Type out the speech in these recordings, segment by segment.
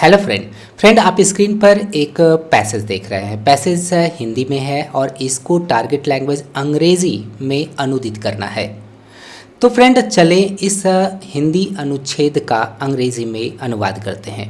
Hello friend आप screen पर एक पैसेज देख रहे हैं। पैसेज हिंदी में है और इसको टारगेट लैंग्वेज अंग्रेजी में अनुदित करना है। तो फ्रेंड चलें इस हिंदी अनुच्छेद का अंग्रेजी में अनुवाद करते हैं।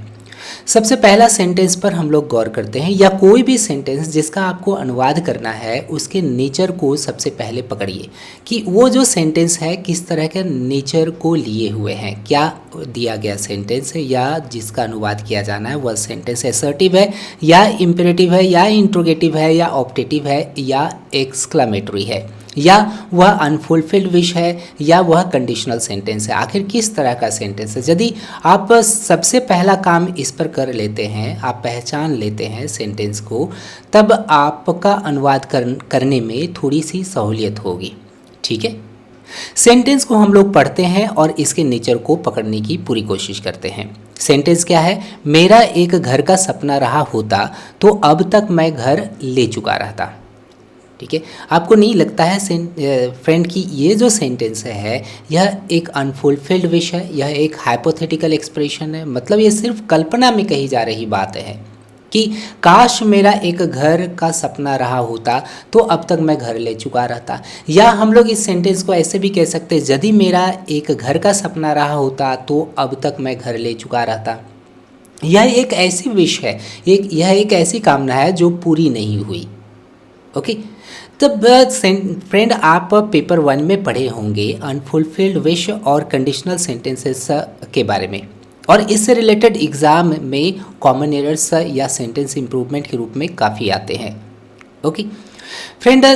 सबसे पहला सेंटेंस पर हम लोग गौर करते हैं, या कोई भी सेंटेंस जिसका आपको अनुवाद करना है उसके नेचर को सबसे पहले पकड़िए कि वो जो सेंटेंस है किस तरह के नेचर को लिए हुए हैं। क्या दिया गया सेंटेंस है या जिसका अनुवाद किया जाना है वह सेंटेंस असर्टिव है या इम्पेरेटिव है या इंट्रोगेटिव है या ऑप्टेटिव है या एक्सक्लेमेटरी है, या वह अनफुलफिल्ड विश है या वह कंडीशनल सेंटेंस है। आखिर किस तरह का सेंटेंस है। यदि आप सबसे पहला काम इस पर कर लेते हैं, आप पहचान लेते हैं सेंटेंस को, तब आपका अनुवाद करने में थोड़ी सी सहूलियत होगी। ठीक है, सेंटेंस को हम लोग पढ़ते हैं और इसके नेचर को पकड़ने की पूरी कोशिश करते हैं। सेंटेंस क्या है? मेरा एक घर का सपना रहा होता तो अब तक मैं घर ले चुका रहता। ठीक है, आपको नहीं लगता है फ्रेंड कि ये जो सेंटेंस है यह एक अनफुलफिल्ड विश है, यह एक हाइपोथेटिकल एक्सप्रेशन है। मतलब ये सिर्फ कल्पना में कही जा रही बात है कि काश मेरा एक घर का सपना रहा होता तो अब तक मैं घर ले चुका रहता। या हम लोग इस सेंटेंस को ऐसे भी कह सकते हैं, यदि मेरा एक घर का सपना रहा होता तो अब तक मैं घर ले चुका रहता। यह एक ऐसी विश है, यह एक ऐसी कामना है जो पूरी नहीं हुई। ओके, तब फ्रेंड आप पेपर 1 में पढ़े होंगे अनफुलफिल्ड विश और कंडीशनल सेंटेंसेस के बारे में, और इससे रिलेटेड एग्ज़ाम में कॉमन एरर्स या सेंटेंस इम्प्रूवमेंट के रूप में काफ़ी आते हैं। ओके फ्रेंड,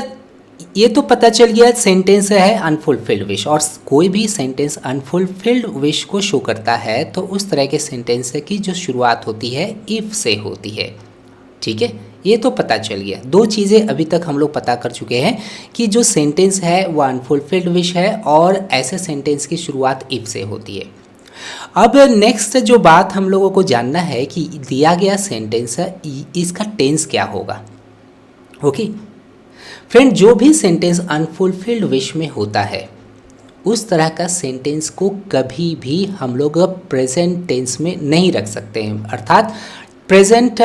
ये तो पता चल गया सेंटेंस है अनफुलफिल्ड विश, और कोई भी सेंटेंस अनफुलफिल्ड विश को शो करता है तो उस तरह के सेंटेंस की जो शुरुआत होती है इफ़ से होती है। ठीक है, ये तो पता चल गया। दो चीज़ें अभी तक हम लोग पता कर चुके हैं कि जो सेंटेंस है वो अनफुलफिल्ड विश है और ऐसे सेंटेंस की शुरुआत इफ से होती है। अब नेक्स्ट जो बात हम लोगों को जानना है कि दिया गया सेंटेंस है इसका टेंस क्या होगा। ओके फ्रेंड, जो भी सेंटेंस अनफुलफिल्ड विश में होता है उस तरह का सेंटेंस को कभी भी हम लोग प्रेजेंट टेंस में नहीं रख सकते हैं। अर्थात प्रेजेंट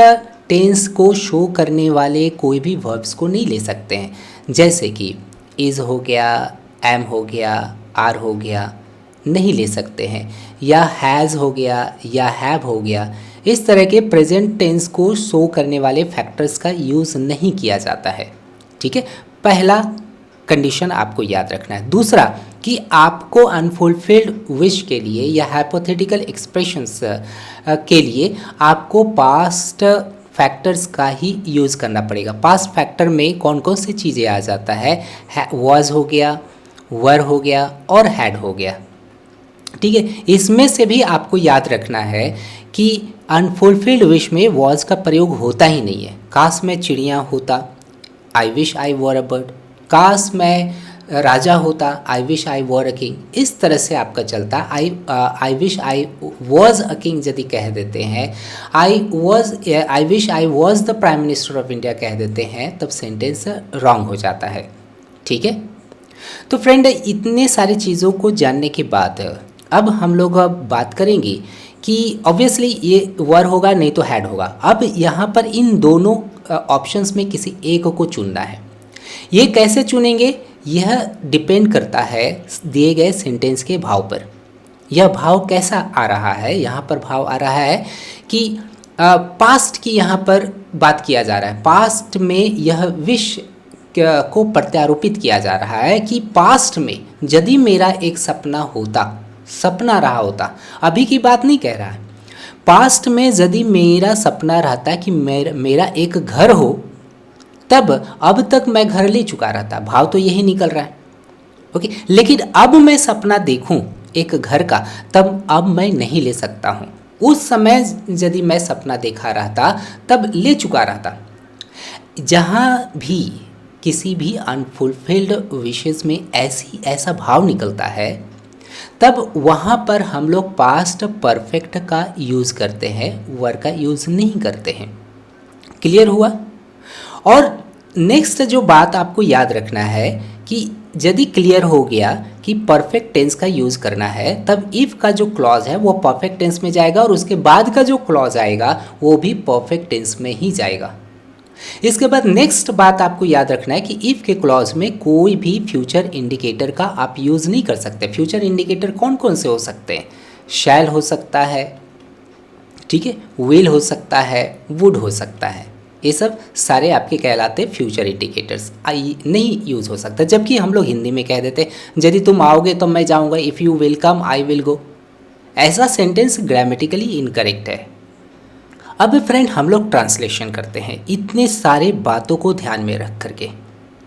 टेंस को शो करने वाले कोई भी वर्ब्स को नहीं ले सकते हैं। जैसे कि इज़ हो गया, एम हो गया, आर हो गया, नहीं ले सकते हैं। या हैज़ हो गया या हैव हो गया, इस तरह के प्रेजेंट टेंस को शो करने वाले फैक्टर्स का यूज़ नहीं किया जाता है। ठीक है, पहला कंडीशन आपको याद रखना है। दूसरा कि आपको अनफुलफिल्ड विश के लिए या हाइपोथेटिकल एक्सप्रेशंस के लिए आपको पास्ट फैक्टर्स का ही यूज़ करना पड़ेगा। पास्ट फैक्टर में कौन कौन सी चीज़ें आ जाता है? वॉज हो गया, वर हो गया और हैड हो गया। ठीक है, इसमें से भी आपको याद रखना है कि अनफुलफिल्ड विश में वॉज का प्रयोग होता ही नहीं है। काश मैं चिड़िया होता, I wish I war a bird. काश मैं राजा होता, I wish I war a king. इस तरह से आपका चलता। I wish I was a king यदि कह देते हैं, I wish I was the prime minister of India कह देते हैं, तब सेंटेंस रॉन्ग हो जाता है। ठीक है, तो फ्रेंड इतने सारी चीज़ों को जानने के बाद अब हम लोग बात करेंगे कि ऑब्वियसली ये वर होगा नहीं तो हैड होगा। अब यहाँ पर इन दोनों ऑप्शंस में किसी एक को चुनना है। ये कैसे चुनेंगे? यह डिपेंड करता है दिए गए सेंटेंस के भाव पर। यह भाव कैसा आ रहा है? यहाँ पर भाव आ रहा है कि पास्ट की यहाँ पर बात किया जा रहा है। पास्ट में यह विश को प्रत्यारोपित किया जा रहा है कि पास्ट में यदि मेरा एक सपना रहा होता, अभी की बात नहीं कह रहा है। पास्ट में यदि मेरा सपना रहता कि मेरा एक घर हो, तब अब तक मैं घर ले चुका रहता। भाव तो यही निकल रहा है। ओके, लेकिन अब मैं सपना देखूं एक घर का, तब अब मैं नहीं ले सकता हूं। उस समय यदि मैं सपना देखा रहता तब ले चुका रहता। जहां भी किसी भी अनफुलफिल्ड विशेस में ऐसा भाव निकलता है, तब वहाँ पर हम लोग पास्ट परफेक्ट का यूज़ करते हैं, वर का यूज़ नहीं करते हैं। क्लियर हुआ? और नेक्स्ट जो बात आपको याद रखना है कि यदि क्लियर हो गया कि परफेक्ट टेंस का यूज़ करना है, तब इफ़ का जो क्लॉज है वो परफेक्ट टेंस में जाएगा और उसके बाद का जो क्लॉज आएगा वो भी परफेक्ट टेंस में ही जाएगा। इसके बाद नेक्स्ट बात आपको याद रखना है कि इफ़ के क्लॉज में कोई भी फ्यूचर इंडिकेटर का आप यूज़ नहीं कर सकते। फ्यूचर इंडिकेटर कौन कौन से हो सकते हैं? शैल हो सकता है, ठीक है, विल हो सकता है, वुड हो सकता है। ये सब सारे आपके कहलाते फ्यूचर इंडिकेटर्स नहीं यूज़ हो सकता। जबकि हम लोग हिंदी में कह देते यदि तुम आओगे तो मैं जाऊँगा, if you will come I will go. ऐसा सेंटेंस ग्रामेटिकली इनकरेक्ट है। अब फ्रेंड हम लोग ट्रांसलेशन करते हैं इतने सारे बातों को ध्यान में रख करके।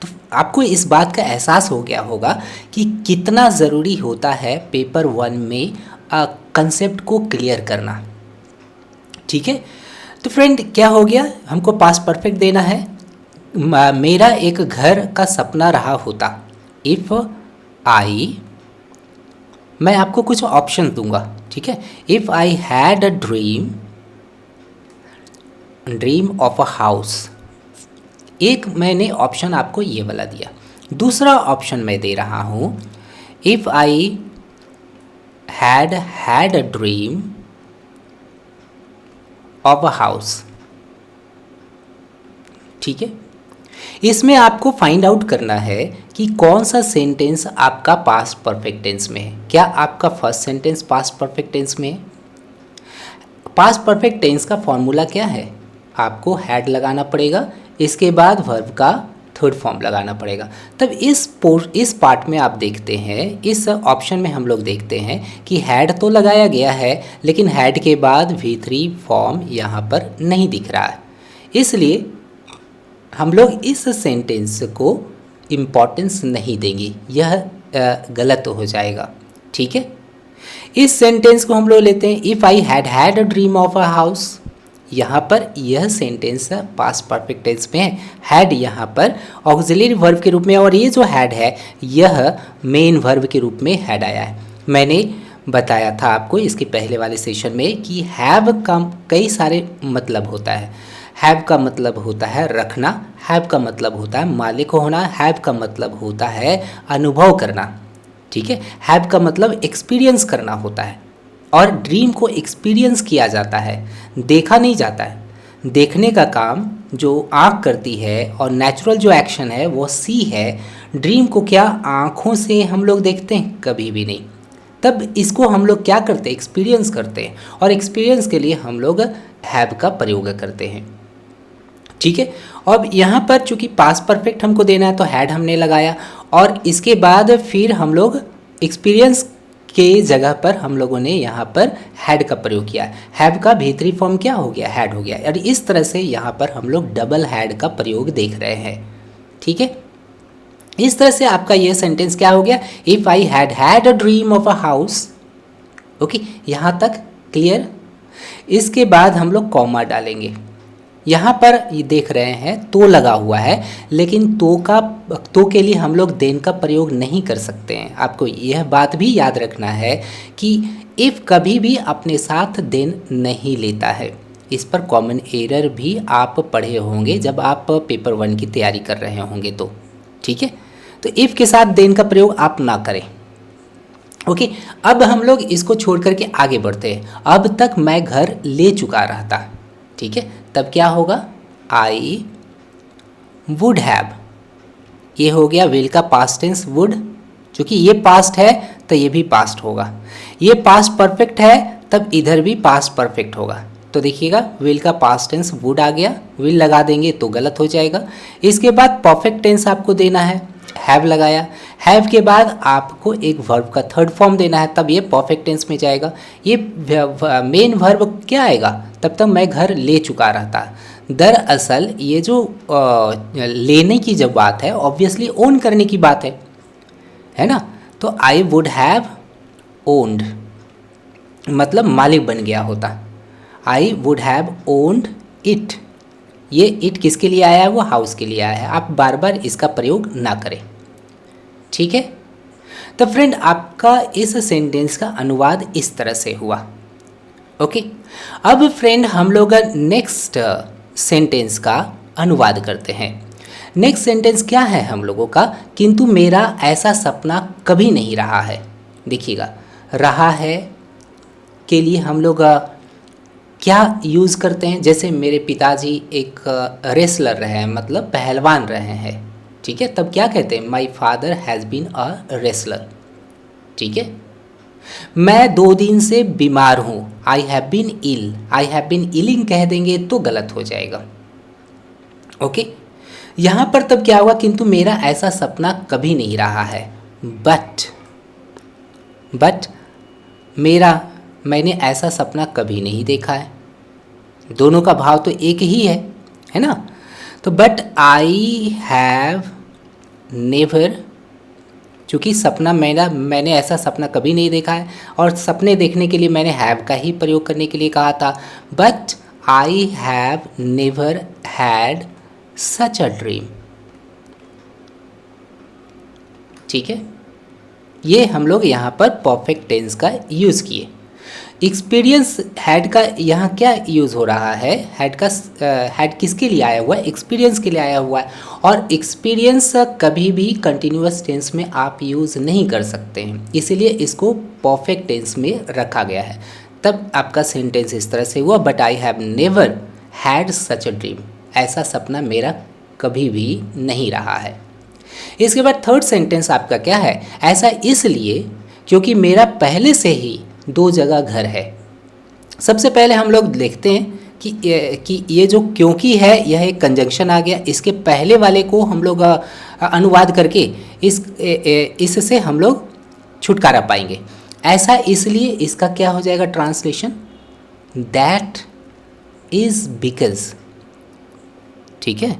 तो आपको इस बात का एहसास हो गया होगा कि कितना ज़रूरी होता है पेपर 1 में कंसेप्ट को क्लियर करना, ठीक है। तो फ्रेंड क्या हो गया, हमको पास्ट परफेक्ट देना है। मेरा एक घर का सपना रहा होता, इफ़ आई, मैं आपको कुछ ऑप्शन दूंगा, ठीक है। If I had a dream of a house, एक मैंने ऑप्शन आपको ये वाला दिया। दूसरा ऑप्शन मैं दे रहा हूँ, if I had a dream of a house, ठीक है। इसमें आपको फाइंड आउट करना है कि कौन सा सेंटेंस आपका पास्ट परफेक्ट टेंस में है। क्या आपका first sentence past perfect tense में है? पास्ट परफेक्ट टेंस का फॉर्मूला क्या है? आपको हैड लगाना पड़ेगा, इसके बाद वर्ब का थर्ड फॉर्म लगाना पड़ेगा। तब इस पार्ट में आप देखते हैं, इस ऑप्शन में हम लोग देखते हैं कि हैड तो लगाया गया है, लेकिन हैड के बाद V3 फॉर्म यहाँ पर नहीं दिख रहा है। इसलिए हम लोग इस सेंटेंस को इम्पोर्टेंस नहीं देंगे, यह गलत हो जाएगा, ठीक है। इस सेंटेंस को हम लोग लेते हैं, if I had a dream of a house. यहाँ पर यह सेंटेंस पास्ट परफेक्ट टेंस में है, हैड यहाँ पर ऑक्सिलरी वर्ब के रूप में, और ये जो हैड है यह मेन वर्ब के रूप में हैड आया है। मैंने बताया था आपको इसके पहले वाले सेशन में कि हैव का कई सारे मतलब होता है। हैव का मतलब होता है रखना, हैव का मतलब होता है मालिक होना, हैव का मतलब होता है अनुभव करना, ठीक है। हैव का मतलब एक्सपीरियंस करना होता है, और ड्रीम को एक्सपीरियंस किया जाता है, देखा नहीं जाता है। देखने का काम जो आँख करती है और नेचुरल जो एक्शन है वो सी है। ड्रीम को क्या आँखों से हम लोग देखते हैं? कभी भी नहीं। तब इसको हम लोग क्या करते हैं? एक्सपीरियंस करते हैं, और एक्सपीरियंस के लिए हम लोग हैव का प्रयोग करते हैं, ठीक है। अब यहाँ पर चूंकि पास्ट परफेक्ट हमको देना है तो हैड हमने लगाया, और इसके बाद फिर हम लोग एक्सपीरियंस के जगह पर हम लोगों ने यहाँ पर हैड का प्रयोग किया। हैव का V3 फॉर्म क्या हो गया? हैड हो गया। और इस तरह से यहाँ पर हम लोग डबल हैड का प्रयोग देख रहे हैं, ठीक है। इस तरह से आपका यह सेंटेंस क्या हो गया? If I had a dream of a house. Okay, यहाँ तक क्लियर। इसके बाद हम लोग कॉमा डालेंगे। यहाँ पर ये देख रहे हैं तो लगा हुआ है, लेकिन तो के लिए हम लोग देन का प्रयोग नहीं कर सकते हैं। आपको यह बात भी याद रखना है कि इफ़ कभी भी अपने साथ देन नहीं लेता है। इस पर कॉमन एरर भी आप पढ़े होंगे जब आप पेपर 1 की तैयारी कर रहे होंगे तो, ठीक है। तो इफ़ के साथ देन का प्रयोग आप ना करें, ओके। अब हम लोग इसको छोड़ करके आगे बढ़ते हैं। अब तक मैं घर ले चुका रहता, ठीक है। तब क्या होगा? आई वुड हैव, ये हो गया विल का पास्ट टेंस वुड। चूँकि ये पास्ट है तो ये भी पास्ट होगा। ये पास्ट परफेक्ट है तब इधर भी पास्ट परफेक्ट होगा। तो देखिएगा विल का पास्ट टेंस वुड आ गया, विल लगा देंगे तो गलत हो जाएगा। इसके बाद परफेक्ट टेंस आपको देना है, हैव लगाया। हैव के बाद आपको एक वर्ब का थर्ड फॉर्म देना है, तब ये परफेक्ट टेंस में जाएगा। ये मेन वर्ब क्या आएगा? तब तक मैं घर ले चुका रहता। दरअसल ये जो लेने की जब बात है, ऑब्वियसली ओन करने की बात है ना। तो आई वुड हैव ओन्ड, मतलब मालिक बन गया होता। I would have owned it. ये इट किसके लिए आया है? वो हाउस के लिए आया है। आप बार बार इसका प्रयोग ना करें, ठीक है। तो फ्रेंड आपका इस सेंटेंस का अनुवाद इस तरह से हुआ, ओके। अब फ्रेंड हम लोग नेक्स्ट सेंटेंस का अनुवाद करते हैं। नेक्स्ट सेंटेंस क्या है हम लोगों का, किंतु मेरा ऐसा सपना कभी नहीं रहा है। देखिएगा, रहा है के लिए हम लोग क्या यूज़ करते हैं। जैसे मेरे पिताजी एक रेसलर रहे हैं, मतलब पहलवान रहे हैं, ठीक है, तब क्या कहते हैं, my father has been a wrestler. ठीक है, मैं 2 दिन से बीमार हूँ, I have been ill, I have been ailing कह देंगे तो गलत हो जाएगा। ओके, यहाँ पर तब क्या हुआ, किंतु मेरा ऐसा सपना कभी नहीं रहा है। बट मैंने ऐसा सपना कभी नहीं देखा है। दोनों का भाव तो एक ही है ना। तो बट आई हैव नेवर, चूँकि सपना मैंने ऐसा सपना कभी नहीं देखा है, और सपने देखने के लिए मैंने हैव का ही प्रयोग करने के लिए कहा था। But I have never had such a dream. ठीक है, ये हम लोग यहाँ पर परफेक्ट टेंस का यूज़ किए। एक्सपीरियंस हैड का यहाँ क्या यूज़ हो रहा है, हैड किसके लिए आया हुआ है, एक्सपीरियंस के लिए आया हुआ है। और एक्सपीरियंस कभी भी कंटिन्यूअस टेंस में आप यूज़ नहीं कर सकते हैं, इसीलिए इसको परफेक्ट टेंस में रखा गया है। तब आपका सेंटेंस इस तरह से हुआ, but I have never had such a dream, ऐसा सपना मेरा कभी भी नहीं रहा है। इसके बाद थर्ड सेंटेंस आपका क्या है, ऐसा इसलिए क्योंकि मेरा पहले से ही 2 जगह घर है। सबसे पहले हम लोग देखते हैं कि ये जो क्योंकि है, यह एक कंजंक्शन आ गया। इसके पहले वाले को हम लोग अनुवाद करके इससे हम लोग छुटकारा पाएंगे। ऐसा इसलिए, इसका क्या हो जाएगा ट्रांसलेशन, दैट इज़ बिकॉज। ठीक है,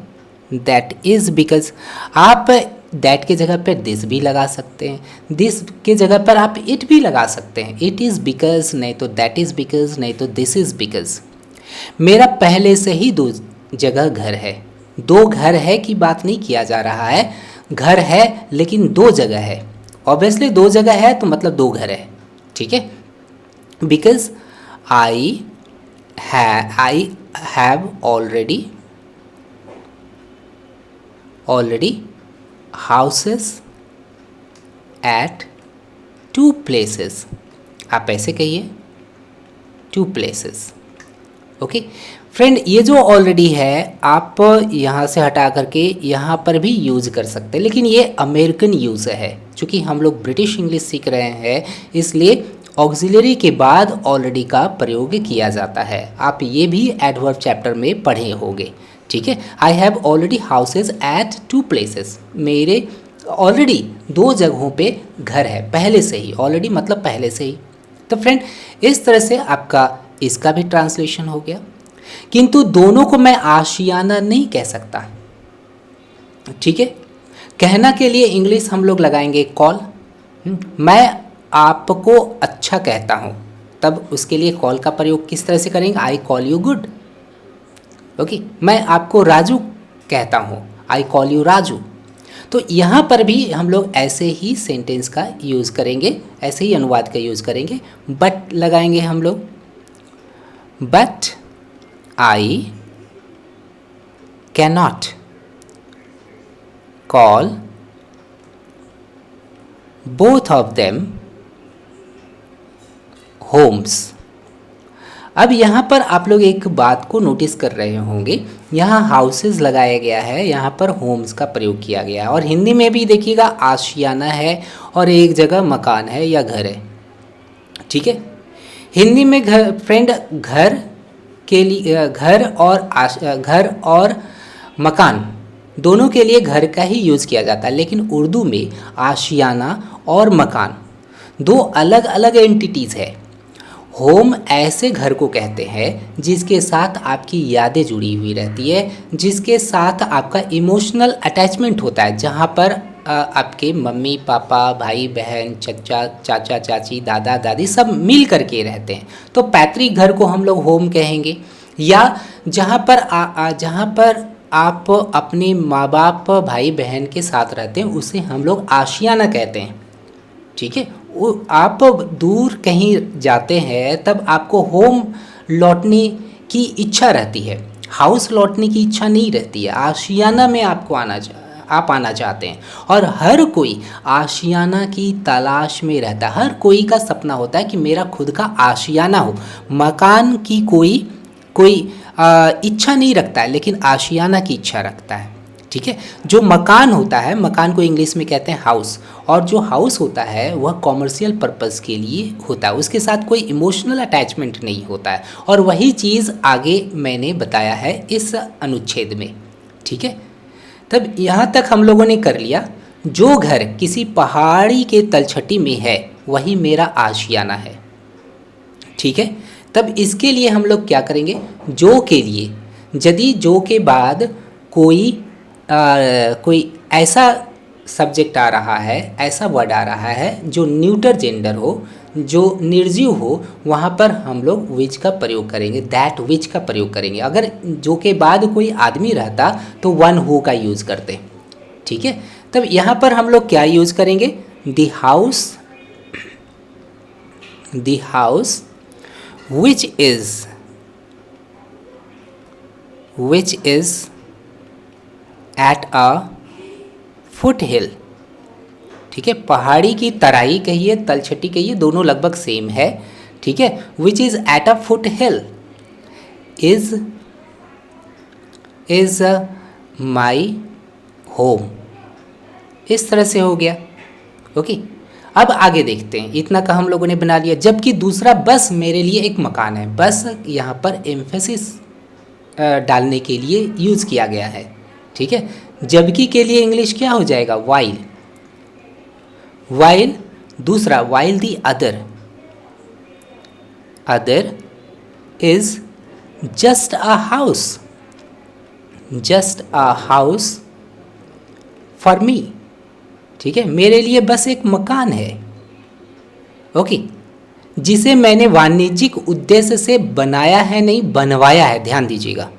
दैट इज़ बिकॉज। आप दैट के जगह पर दिस भी लगा सकते हैं, दिस के जगह पर आप इट भी लगा सकते हैं। इट इज़ बिकॉज, नहीं तो दैट इज़ बिकॉज, नहीं तो दिस इज़ बिकॉज। मेरा पहले से ही 2 जगह घर है। 2 घर है की बात नहीं किया जा रहा है, घर है लेकिन 2 जगह है। ऑब्वियसली 2 जगह है तो मतलब 2 घर है। ठीक है, because I have already houses at 2 places. आप ऐसे कहिए, 2 प्लेसेस। ओके फ्रेंड, ये जो ऑलरेडी है आप यहाँ से हटा करके यहाँ पर भी यूज़ कर सकते हैं, लेकिन ये अमेरिकन यूज़ है। चूँकि हम लोग ब्रिटिश इंग्लिश सीख रहे हैं, इसलिए ऑक्सिलरी के बाद ऑलरेडी का प्रयोग किया जाता है। आप ये भी एडवर्ब चैप्टर में पढ़े होंगे। ठीक है, I have already houses at 2 places. मेरे ऑलरेडी 2 जगहों पे घर है, पहले से ही। ऑलरेडी मतलब पहले से ही। तो फ्रेंड, इस तरह से आपका इसका भी ट्रांसलेशन हो गया। किंतु दोनों को मैं आशियाना नहीं कह सकता। ठीक है, कहना के लिए इंग्लिश हम लोग लगाएंगे कॉल। मैं आपको अच्छा कहता हूँ, तब उसके लिए कॉल का प्रयोग किस तरह से करेंगे, I call you good. Okay, मैं आपको राजू कहता हूँ, आई कॉल यू राजू। तो यहाँ पर भी हम लोग ऐसे ही सेंटेंस का यूज़ करेंगे, ऐसे ही अनुवाद का यूज़ करेंगे। बट लगाएंगे हम लोग, but I cannot call both of them homes. अब यहाँ पर आप लोग एक बात को नोटिस कर रहे होंगे, यहाँ हाउसेस लगाया गया है, यहाँ पर होम्स का प्रयोग किया गया है। और हिंदी में भी देखिएगा आशियाना है और एक जगह मकान है या घर है। ठीक है, हिंदी में घर फ्रेंड, घर के लिए घर और मकान दोनों के लिए घर का ही यूज़ किया जाता है। लेकिन उर्दू में आशियाना और मकान 2 अलग अलग एंटिटीज़ है। होम ऐसे घर को कहते हैं जिसके साथ आपकी यादें जुड़ी हुई रहती है, जिसके साथ आपका इमोशनल अटैचमेंट होता है, जहाँ पर आपके मम्मी पापा, भाई बहन, चचा चाचा चाची, दादा दादी सब मिल करके रहते हैं। तो पैतृक घर को हम लोग होम कहेंगे। या जहाँ पर आप अपने माँ बाप, भाई बहन के साथ रहते हैं, उसे हम लोग आशियाना कहते हैं। ठीक है, वो आप दूर कहीं जाते हैं तब आपको होम लौटने की इच्छा रहती है। हाउस लौटने की इच्छा नहीं रहती है, आशियाना में आपको आप आना चाहते हैं। और हर कोई आशियाना की तलाश में रहता है, हर कोई का सपना होता है कि मेरा खुद का आशियाना हो। मकान की कोई कोई इच्छा नहीं रखता है, लेकिन आशियाना की इच्छा रखता है। ठीक है, जो मकान होता है, मकान को इंग्लिश में कहते हैं हाउस, और जो हाउस होता है वह कॉमर्शियल पर्पस के लिए होता है, उसके साथ कोई इमोशनल अटैचमेंट नहीं होता है। और वही चीज़ आगे मैंने बताया है इस अनुच्छेद में। ठीक है, तब यहाँ तक हम लोगों ने कर लिया, जो घर किसी पहाड़ी के तलछटी में है वही मेरा आशियाना है। ठीक है, तब इसके लिए हम लोग क्या करेंगे, जो के लिए यदि जो के बाद कोई ऐसा सब्जेक्ट आ रहा है, ऐसा वर्ड आ रहा है जो न्यूटर जेंडर हो, जो निर्जीव हो, वहाँ पर हम लोग विच का प्रयोग करेंगे, दैट विच का प्रयोग करेंगे। अगर जो के बाद कोई आदमी रहता तो वन हु का यूज़ करते। ठीक है, तब यहाँ पर हम लोग क्या यूज़ करेंगे, the house which is at a foothill। ठीक है, पहाड़ी की तराई कहिए, तलछटी कहिए, दोनों लगभग सेम है। ठीक है, which is at a foothill is my home। इस तरह से हो गया। ओके, अब आगे देखते हैं। इतना का हम लोगों ने बना लिया। जबकि दूसरा, बस मेरे लिए एक मकान है, बस यहाँ पर एम्फेसिस डालने के लिए यूज़ किया गया है। ठीक है, जबकि के लिए इंग्लिश क्या हो जाएगा, वाइल। दूसरा, while the other is just a house for me. ठीक है, मेरे लिए बस एक मकान है। ओके, जिसे मैंने वाणिज्यिक उद्देश्य से बनाया है, नहीं बनवाया है। ध्यान दीजिएगा,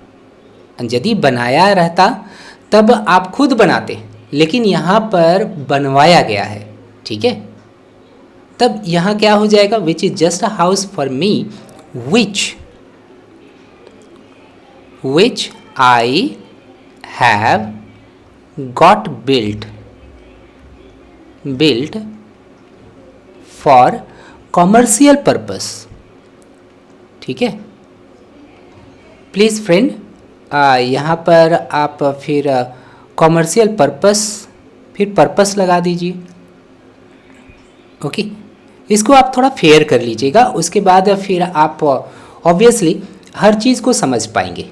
यदि बनाया रहता तब आप खुद बनाते, लेकिन यहाँ पर बनवाया गया है। ठीक है, तब यहाँ क्या हो जाएगा, which is just a house for me which I have got built for commercial purpose। ठीक है, प्लीज़ फ्रेंड यहाँ पर आप फिर कॉमर्शियल पर्पस, फिर पर्पस लगा दीजिए। ओके, इसको आप थोड़ा फेयर कर लीजिएगा, उसके बाद फिर आप ऑब्वियसली हर चीज़ को समझ पाएंगे।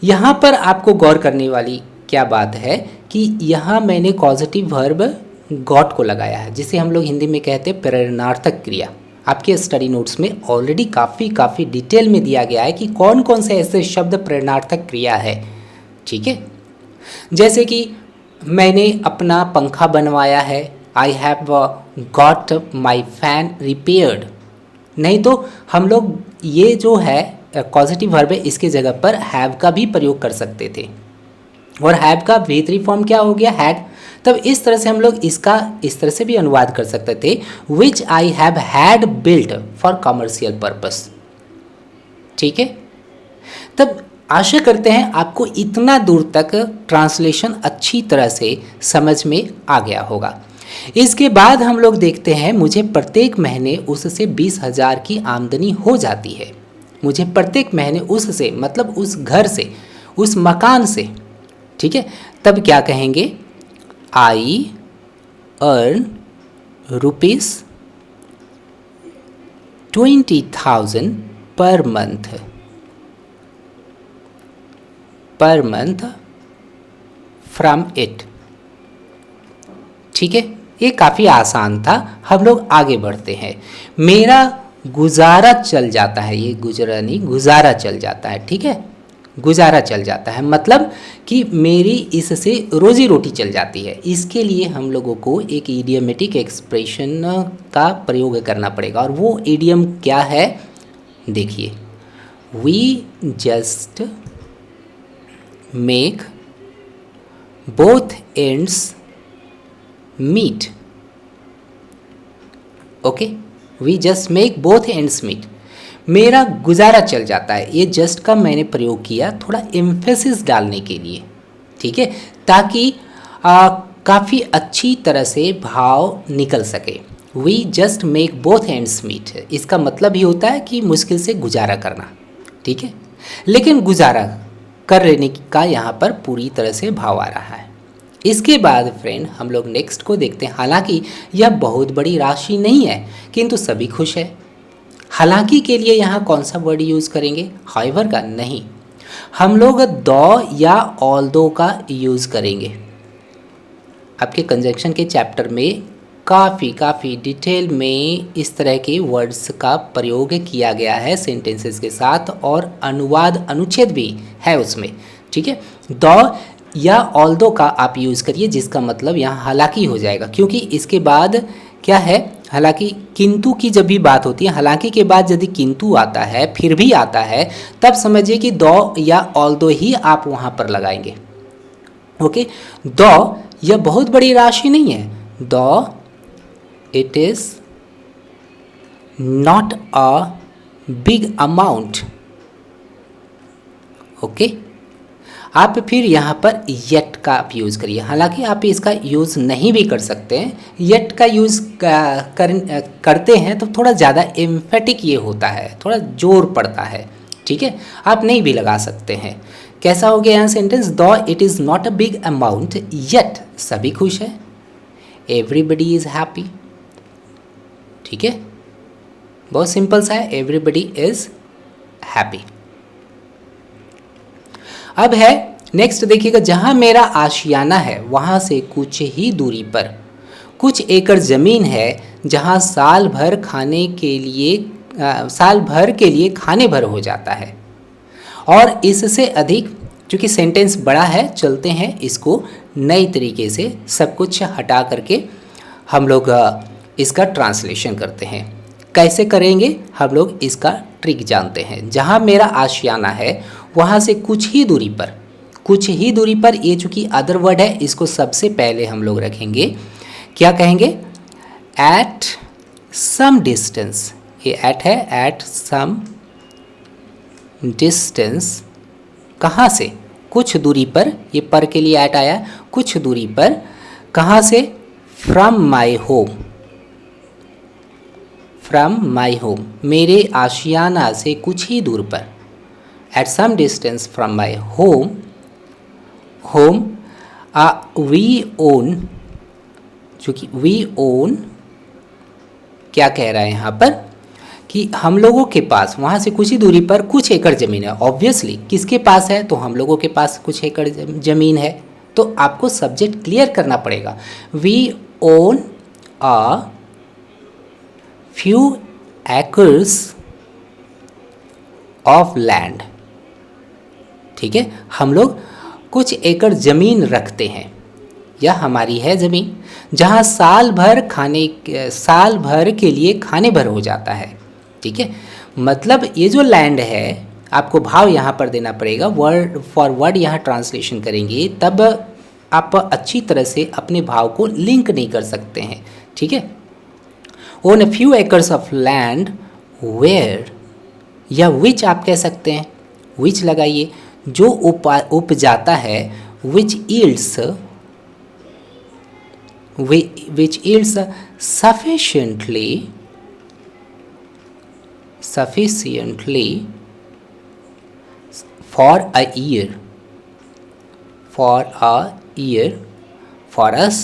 यहाँ पर आपको गौर करने वाली क्या बात है कि यहाँ मैंने कॉजेटिव वर्ब गॉट को लगाया है, जिसे हम लोग हिंदी में कहते हैं प्रेरणार्थक क्रिया। आपके स्टडी नोट्स में ऑलरेडी काफ़ी डिटेल में दिया गया है कि कौन कौन से ऐसे शब्द प्रेरणार्थक क्रिया है। ठीक है, जैसे कि मैंने अपना पंखा बनवाया है, I have got my fan repaired. नहीं तो हम लोग ये जो है कॉजेटिव वर्ब है, इसके जगह पर हैव का भी प्रयोग कर सकते थे, और हैव का बेहतरी फॉर्म क्या हो गया, हैड। तब इस तरह से हम लोग इसका इस तरह से भी अनुवाद कर सकते थे, which I have had built for commercial purpose. ठीक है, तब आशा करते हैं आपको इतना दूर तक ट्रांसलेशन अच्छी तरह से समझ में आ गया होगा। इसके बाद हम लोग देखते हैं, मुझे प्रत्येक महीने उससे 20,000 की आमदनी हो जाती है। मुझे प्रत्येक महीने उससे मतलब उस घर से, उस मकान से। ठीक है, तब क्या कहेंगे, I earn ₹20,000 per month from it. ठीक है, ये काफ़ी आसान था। हम लोग आगे बढ़ते हैं। मेरा गुजारा चल जाता है, ये गुजरा नहीं, गुजारा चल जाता है। ठीक है, गुजारा चल जाता है मतलब कि मेरी इससे रोजी रोटी चल जाती है। इसके लिए हम लोगों को एक इडियमेटिक एक्सप्रेशन का प्रयोग करना पड़ेगा, और वो इडियम क्या है, देखिए, we just make both ends meet. Okay, we just make both ends meet, मेरा गुजारा चल जाता है। ये जस्ट का मैंने प्रयोग किया थोड़ा एम्फेसिस डालने के लिए, ठीक है, ताकि काफ़ी अच्छी तरह से भाव निकल सके। We just make both ends meet, इसका मतलब ही होता है कि मुश्किल से गुजारा करना, ठीक है, लेकिन गुजारा कर लेने का यहाँ पर पूरी तरह से भाव आ रहा है। इसके बाद फ्रेंड हम लोग नेक्स्ट को देखते हैं। हालांकि यह बहुत बड़ी राशि नहीं है किंतु सभी खुश है। हालांकि के लिए यहाँ कौन सा वर्ड यूज़ करेंगे? हाइवर का नहीं, हम लोग दो या ऑल्दो का यूज़ करेंगे। आपके कंजंक्शन के चैप्टर में काफ़ी डिटेल में इस तरह के वर्ड्स का प्रयोग किया गया है सेंटेंसेस के साथ, और अनुवाद अनुच्छेद भी है उसमें, ठीक है। दो या ऑल्दो का आप यूज़ करिए, जिसका मतलब यहाँ हालांकि हो जाएगा, क्योंकि इसके बाद क्या है, हालांकि किंतु की जब भी बात होती है, हालांकि के बाद यदि किंतु आता है फिर भी आता है, तब समझिए कि दो या ऑल्दो ही आप वहाँ पर लगाएंगे। ओके, दो यह बहुत बड़ी राशि नहीं है, दो it is not a big amount. Okay, आप फिर यहाँ पर येट का आप यूज़ करिए। हालांकि आप इसका यूज़ नहीं भी कर सकते हैं, येट का यूज़ करते हैं तो थोड़ा ज़्यादा एम्फेटिक ये होता है, थोड़ा जोर पड़ता है, ठीक है, आप नहीं भी लगा सकते हैं। कैसा हो गया यहाँ सेंटेंस? दो it is not a big amount yet सभी खुश है, एवरीबडी इज़ हैप्पी, ठीक है, बहुत सिंपल सा है, एवरीबडी इज़ हैप्पी। अब है नेक्स्ट देखिएगा, जहाँ मेरा आशियाना है वहाँ से कुछ ही दूरी पर कुछ एकड़ ज़मीन है, जहाँ साल भर के लिए खाने भर हो जाता है। और इससे अधिक, चूँकि सेंटेंस बड़ा है, चलते हैं इसको नई तरीके से सब कुछ हटा करके हम लोग इसका ट्रांसलेशन करते हैं। कैसे करेंगे हम लोग इसका ट्रिक जानते हैं। जहाँ मेरा आशियाना है वहाँ से कुछ ही दूरी पर, ये चूँकि अदर वर्ड है, इसको सबसे पहले हम लोग रखेंगे, क्या कहेंगे? At some distance. ये एट है, एट सम डिस्टेंस, कहाँ से? कुछ दूरी पर, ये पर के लिए एट आया, कुछ दूरी पर, कहाँ से? From my home, from my home, मेरे आशियाना से कुछ ही दूर पर, at some distance from my home. Home we own, चूँकि वी ओन क्या कह रहा है यहाँ पर कि हम लोगों के पास वहाँ से कुछ ही दूरी पर कुछ एकड़ ज़मीन है। ऑब्वियसली किसके पास है? तो हम लोगों के पास कुछ एकड़ ज़मीन है, तो आपको सब्जेक्ट क्लियर करना पड़ेगा। We own a few acres of land, ठीक है, हम लोग कुछ एकड़ ज़मीन रखते हैं या हमारी है ज़मीन, जहाँ साल भर के लिए खाने भर हो जाता है, ठीक है। मतलब ये जो लैंड है, आपको भाव यहाँ पर देना पड़ेगा, वर्ड फॉर वर्ड यहाँ ट्रांसलेशन करेंगे, तब आप अच्छी तरह से अपने भाव को लिंक नहीं कर सकते हैं, ठीक है। Own a few acres of land where, या विच आप कह सकते हैं, विच लगाइए, जो उपजाता है, which yields sufficiently for a year, for us,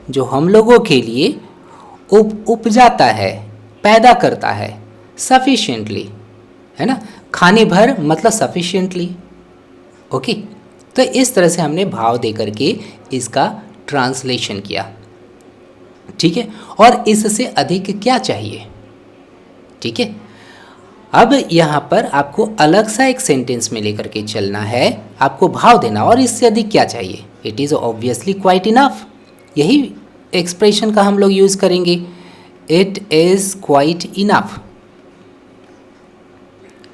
जो हम लोगों के लिए उपजाता है, पैदा करता है, sufficiently, है ना, खाने भर मतलब sufficiently। ओके, तो इस तरह से हमने भाव दे करके इसका ट्रांसलेशन किया, ठीक है। और इससे अधिक क्या चाहिए, ठीक है। अब यहाँ पर आपको अलग सा एक सेंटेंस में लेकर के चलना है, आपको भाव देना, और इससे अधिक क्या चाहिए? It is obviously quite enough, यही एक्सप्रेशन का हम लोग यूज़ करेंगे, इट इज़ क्वाइट इनफ,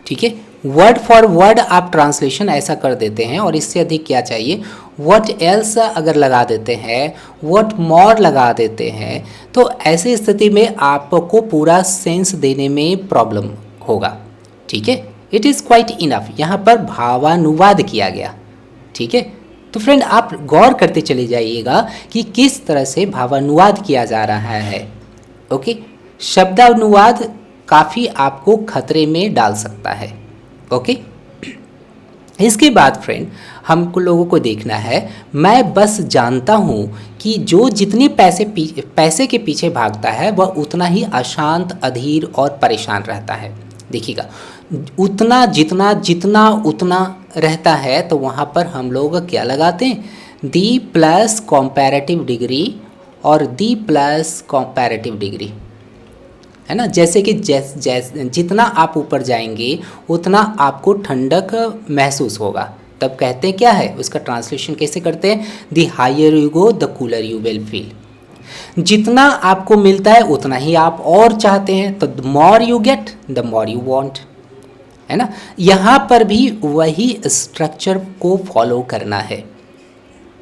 ठीक है। वर्ड फॉर वर्ड आप ट्रांसलेशन ऐसा कर देते हैं, और इससे अधिक क्या चाहिए, व्हाट एल्स अगर लगा देते हैं, व्हाट मोर लगा देते हैं, तो ऐसी स्थिति में आपको पूरा सेंस देने में प्रॉब्लम होगा, ठीक है, इट इज़ क्वाइट इनफ, यहाँ पर भावानुवाद किया गया। ठीक है, तो फ्रेंड आप गौर करते चले जाइएगा कि किस तरह से भावानुवाद किया जा रहा है। ओके, शब्दानुवाद काफ़ी आपको खतरे में डाल सकता है। ओके, इसके बाद फ्रेंड हमको लोगों को देखना है, मैं बस जानता हूँ कि जो जितने पैसे के पीछे भागता है वह उतना ही अशांत, अधीर और परेशान रहता है। देखिएगा, उतना जितना जितना उतना रहता है, तो वहाँ पर हम लोग क्या लगाते हैं, दी प्लस कॉम्पैरेटिव डिग्री और दी प्लस कॉम्पैरेटिव डिग्री, है ना। जैसे कि जितना आप ऊपर जाएंगे उतना आपको ठंडक महसूस होगा। तब कहते हैं क्या है, उसका ट्रांसलेशन कैसे करते हैं, the higher you go the cooler you will feel. जितना आपको मिलता है उतना ही आप और चाहते हैं, तो the more you get the more you want, है ना। यहाँ पर भी वही स्ट्रक्चर को फॉलो करना है।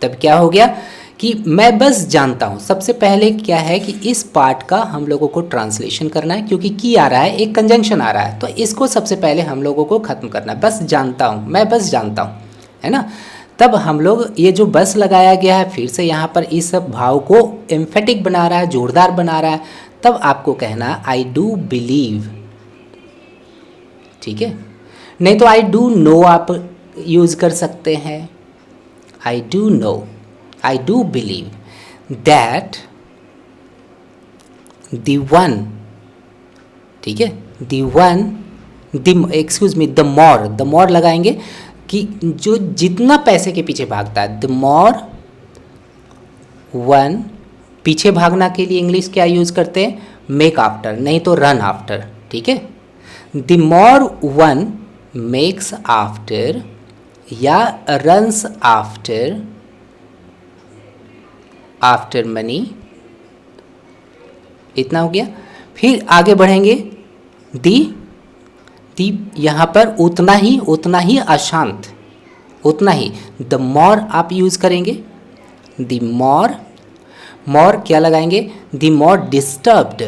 तब क्या हो गया कि मैं बस जानता हूँ, सबसे पहले क्या है कि इस पार्ट का हम लोगों को ट्रांसलेशन करना है, क्योंकि की आ रहा है, एक कंजंक्शन आ रहा है, तो इसको सबसे पहले हम लोगों को ख़त्म करना है। बस जानता हूँ, मैं बस जानता हूँ, है ना। तब हम लोग ये जो बस लगाया गया है, फिर से यहाँ पर इस भाव को एम्फेटिक बना रहा है, जोरदार बना रहा है। तब आपको कहना आई डू बिलीव, ठीक है। नहीं तो आई डू नो आप यूज़ कर सकते हैं, I do know, I do believe that the one, ठीक है, the one, the more लगाएंगे कि जो जितना पैसे के पीछे भागता है, the more one, पीछे भागना के लिए इंग्लिश क्या यूज़ करते हैं, make after, नहीं तो run after, ठीक है। the more one makes after या runs आफ्टर मनी, इतना हो गया। फिर आगे बढ़ेंगे, दी यहाँ पर उतना ही अशांत, उतना ही, द मोर आप यूज़ करेंगे, द मोर क्या लगाएंगे, द मोर डिस्टर्ब्ड,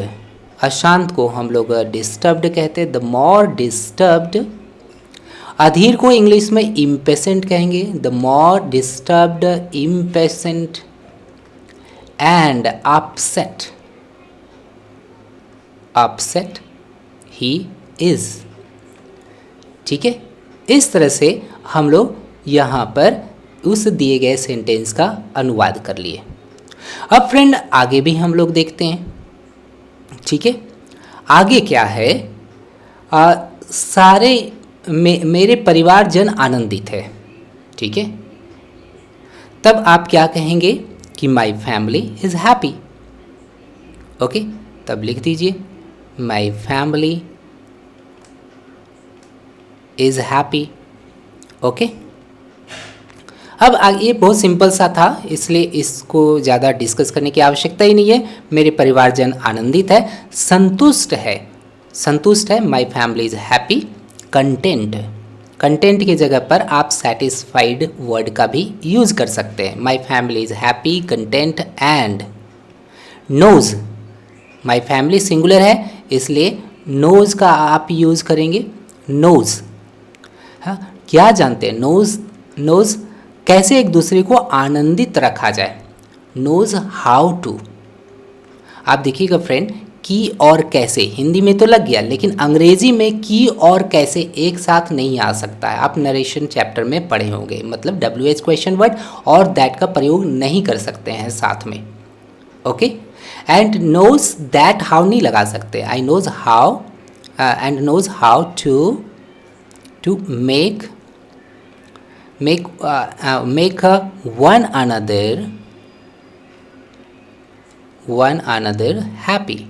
अशांत को हम लोग डिस्टर्ब्ड कहते हैं, द मोर डिस्टर्ब्ड। अधीर को इंग्लिश में इम्पेशेंट कहेंगे, the more disturbed, impatient and upset he is, ठीक है। इस तरह से हम लोग यहाँ पर उस दिए गए सेंटेंस का अनुवाद कर लिए। अब फ्रेंड आगे भी हम लोग देखते हैं, ठीक है। आगे क्या है, सारे मेरे परिवारजन आनंदित है, ठीक है। तब आप क्या कहेंगे कि माई फैमिली इज़ हैप्पी। ओके, तब लिख दीजिए माई फैमिली इज़ हैप्पी। ओके, अब ये बहुत सिंपल सा था, इसलिए इसको ज़्यादा डिस्कस करने की आवश्यकता ही नहीं है। मेरे परिवारजन आनंदित है, संतुष्ट है, माई फैमिली इज़ हैप्पी। कंटेंट की जगह पर आप सेटिस्फाइड वर्ड का भी यूज़ कर सकते हैं। My family is happy, content. And knows, my family singular है, इसलिए नोज़ का आप यूज़ करेंगे, नोज़। हाँ, क्या जानते हैं, नोज़ कैसे एक दूसरे को आनंदित रखा जाए, नोज़ हाउ टू। आप देखिएगा फ्रेंड, की और कैसे हिंदी में तो लग गया, लेकिन अंग्रेजी में की और कैसे एक साथ नहीं आ सकता है। आप नरेशन चैप्टर में पढ़े होंगे, मतलब WH क्वेश्चन वर्ड और दैट का प्रयोग नहीं कर सकते हैं साथ में। Okay, and knows that how नहीं लगा सकते, I knows how and knows how to make one another happy.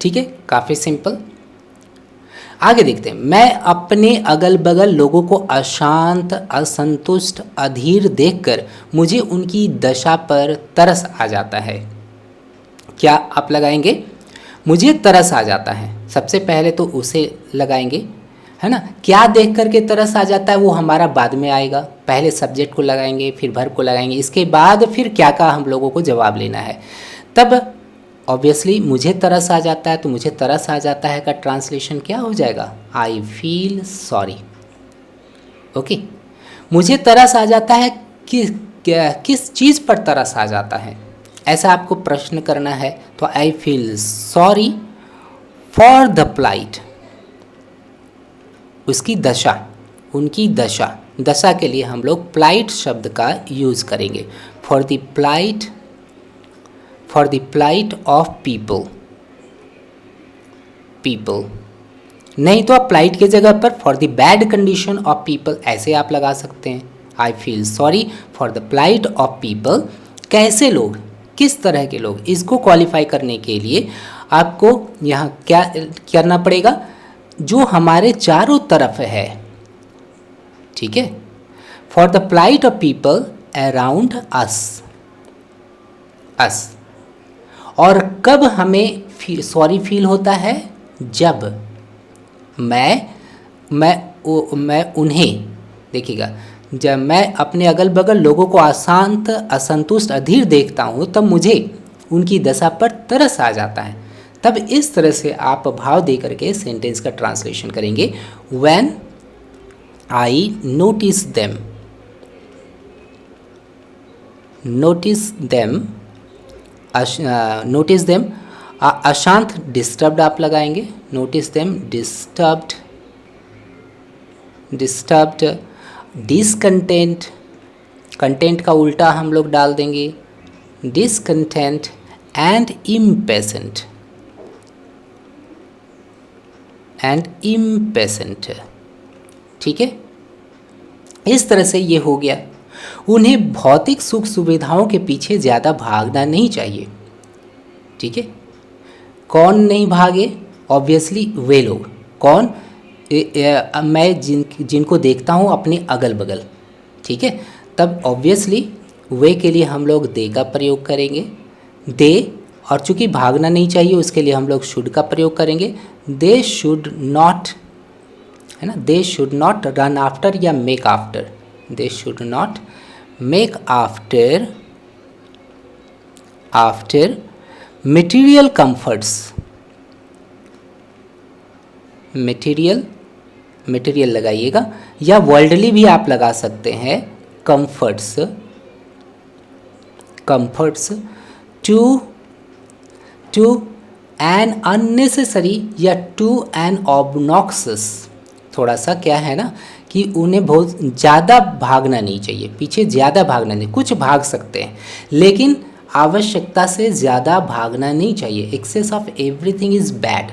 ठीक है, काफ़ी सिंपल। आगे देखते हैं, मैं अपने अगल बगल लोगों को अशांत, असंतुष्ट, अधीर देखकर मुझे उनकी दशा पर तरस आ जाता है। क्या आप लगाएंगे, मुझे तरस आ जाता है। सबसे पहले तो उसे लगाएंगे, है ना। क्या देख कर के तरस आ जाता है वो हमारा बाद में आएगा। पहले सब्जेक्ट को लगाएंगे, फिर वर्ब को लगाएंगे, इसके बाद फिर क्या का हम लोगों को जवाब लेना है। तब ऑब्वियसली मुझे तरस आ जाता है, तो मुझे तरस आ जाता है का ट्रांसलेशन क्या हो जाएगा? आई फील सॉरी। ओके, मुझे तरस आ जाता है, किस चीज़ पर तरस आ जाता है, ऐसा आपको प्रश्न करना है। तो I feel sorry for the plight, उसकी दशा, उनकी दशा, दशा के लिए हम लोग प्लाइट शब्द का यूज़ करेंगे। For the plight of people, नहीं तो आप प्लाइट की जगह पर for the bad condition of people ऐसे आप लगा सकते हैं। I feel sorry for the plight of people, कैसे लोग, किस तरह के लोग, इसको क्वालिफाई करने के लिए आपको यहाँ क्या करना पड़ेगा? जो हमारे चारों तरफ है, ठीक है। For the plight of people around us, और कब हमें सॉरी फील होता है? जब मैं उन्हें, देखिएगा, जब मैं अपने अगल बगल लोगों को अशांत, असंतुष्ट, अधीर देखता हूँ, तब मुझे उनकी दशा पर तरस आ जाता है। तब इस तरह से आप भाव दे करके सेंटेंस का ट्रांसलेशन करेंगे। व्हेन आई नोटिस देम, अशांत, डिस्टर्ब्ड आप लगाएंगे। Notice them, disturbed, discontent, content का उल्टा हम लोग डाल देंगे, डिसकंटेंट एंड इम्पेशेंट, ठीक है। इस तरह से ये हो गया। उन्हें भौतिक सुख सुविधाओं के पीछे ज़्यादा भागना नहीं चाहिए, ठीक है। कौन नहीं भागे? ऑब्वियसली वे लोग। कौन? मैं जिनको देखता हूँ अपने अगल बगल, ठीक है। तब ऑब्वियसली वे के लिए हम लोग दे का प्रयोग करेंगे, दे, और चूँकि भागना नहीं चाहिए उसके लिए हम लोग शुड का प्रयोग करेंगे। दे शुड नॉट, है ना, they should not run after या make after, they should not make after material comforts, material लगाइएगा, या वर्ल्डली भी आप लगा सकते हैं, कंफर्ट्स टू एन अननेसेसरी या टू एन ऑब्नॉक्सस। थोड़ा सा क्या है ना कि उन्हें बहुत ज़्यादा भागना नहीं चाहिए, पीछे ज़्यादा भागना नहीं, कुछ भाग सकते हैं लेकिन आवश्यकता से ज़्यादा भागना नहीं चाहिए। Excess of everything is bad,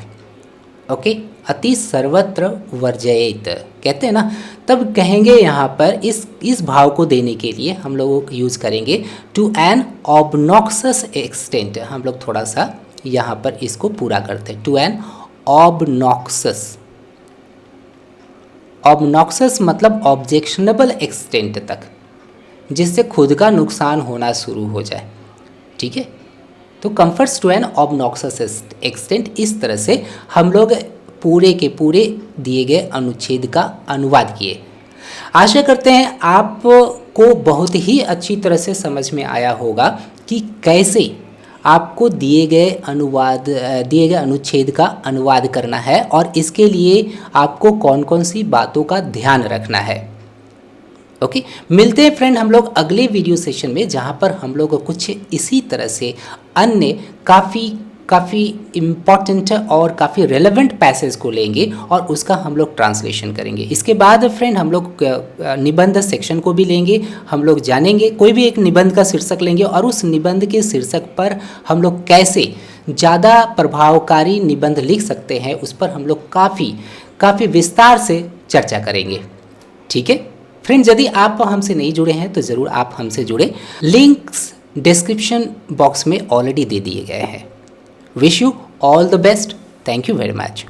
okay. अति सर्वत्र वर्जयेत कहते हैं ना, तब कहेंगे यहाँ पर इस भाव को देने के लिए हम लोग यूज़ करेंगे टू एन ऑब्नॉक्सस एक्सटेंट। हम लोग थोड़ा सा यहाँ पर इसको पूरा करते हैं, टू एन ऑब्नॉक्सस। ऑब्नॉक्सस मतलब ऑब्जेक्शनेबल एक्सटेंट तक, जिससे खुद का नुकसान होना शुरू हो जाए, ठीक है। तो कम्फर्ट्स टू एन ऑब्नॉक्सस एक्सटेंट, इस तरह से हम लोग पूरे के पूरे दिए गए अनुच्छेद का अनुवाद किए। आशा करते हैं आपको बहुत ही अच्छी तरह से समझ में आया होगा कि कैसे आपको दिए गए अनुच्छेद का अनुवाद करना है और इसके लिए आपको कौन कौन सी बातों का ध्यान रखना है। ओके, मिलते हैं फ्रेंड हम लोग अगले वीडियो सेशन में, जहां पर हम लोग कुछ इसी तरह से अन्य काफ़ी इम्पॉर्टेंट और काफ़ी रेलेवेंट पैसेज को लेंगे और उसका हम लोग ट्रांसलेशन करेंगे। इसके बाद फ्रेंड हम लोग निबंध सेक्शन को भी लेंगे। हम लोग जानेंगे, कोई भी एक निबंध का शीर्षक लेंगे और उस निबंध के शीर्षक पर हम लोग कैसे ज़्यादा प्रभावकारी निबंध लिख सकते हैं, उस पर हम लोग काफ़ी विस्तार से चर्चा करेंगे। ठीक है फ्रेंड, यदि आप हमसे नहीं जुड़े हैं तो ज़रूर आप हमसे जुड़े। लिंक्स डिस्क्रिप्शन बॉक्स में ऑलरेडी दे दिए गए हैं। Wish you all the best. Thank you very much.